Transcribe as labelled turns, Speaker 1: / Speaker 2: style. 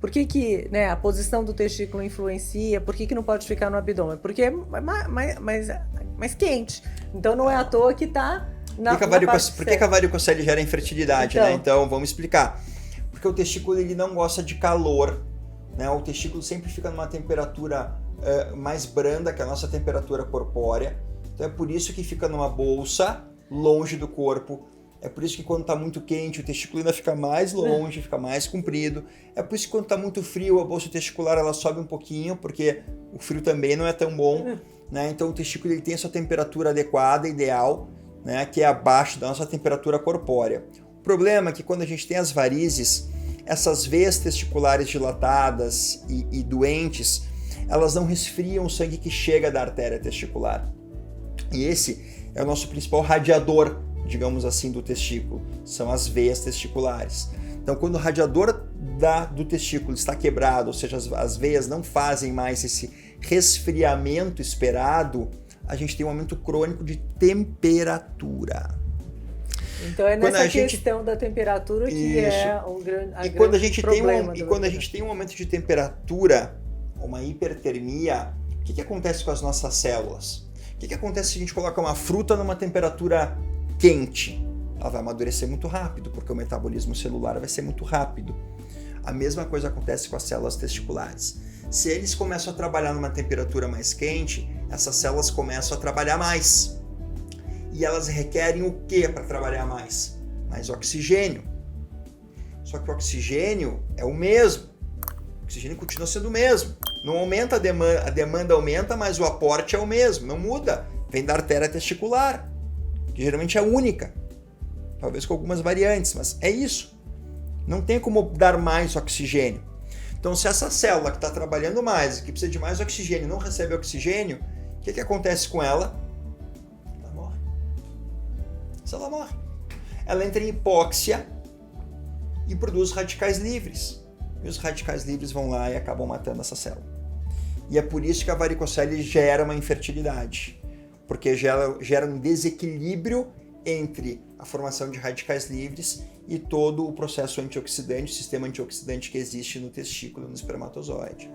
Speaker 1: Por que, né, a posição do testículo influencia? Por que não pode ficar no abdômen? Porque é mais quente. Então não é à toa que está
Speaker 2: Por que a varicocele gera infertilidade,
Speaker 1: então,
Speaker 2: né? Então, vamos explicar. Porque o testículo ele não gosta de calor, né? O testículo sempre fica numa temperatura mais branda que a nossa temperatura corpórea. Então é por isso que fica numa bolsa, longe do corpo. É por isso que quando está muito quente, o testículo ainda fica mais longe, fica mais comprido. É por isso que quando está muito frio, a bolsa testicular ela sobe um pouquinho, porque o frio também não é tão bom, né? Então o testículo ele tem a sua temperatura adequada, ideal, né? Que é abaixo da nossa temperatura corpórea. O problema é que quando a gente tem as varizes, essas veias testiculares dilatadas e doentes, elas não resfriam o sangue que chega da artéria testicular. E esse é o nosso principal radiador, digamos assim, do testículo, são as veias testiculares. Então, quando o radiador do testículo está quebrado, ou seja, as veias não fazem mais esse resfriamento esperado, a gente tem um aumento crônico de temperatura.
Speaker 1: Então é nessa questão da temperatura que é o grande problema.
Speaker 2: E quando a gente tem um aumento de temperatura, uma hipertermia, o que acontece com as nossas células? O que acontece se a gente coloca uma fruta numa temperatura quente? Ela vai amadurecer muito rápido, porque o metabolismo celular vai ser muito rápido. A mesma coisa acontece com as células testiculares. Se eles começam a trabalhar numa temperatura mais quente, essas células começam a trabalhar mais. E elas requerem o que para trabalhar mais? Mais oxigênio. Só que o oxigênio é o mesmo. O oxigênio continua sendo o mesmo. Não aumenta a demanda aumenta, mas o aporte é o mesmo, não muda. Vem da artéria testicular, que geralmente é única. Talvez com algumas variantes, mas é isso. Não tem como dar mais oxigênio. Então, se essa célula que está trabalhando mais, que precisa de mais oxigênio, não recebe oxigênio, o que acontece com ela? Ela morre. Ela morre. Ela entra em hipóxia e produz radicais livres. E os radicais livres vão lá e acabam matando essa célula. E é por isso que a varicocele gera uma infertilidade. Porque gera um desequilíbrio entre a formação de radicais livres e todo o processo antioxidante, o sistema antioxidante que existe no testículo, no espermatozoide.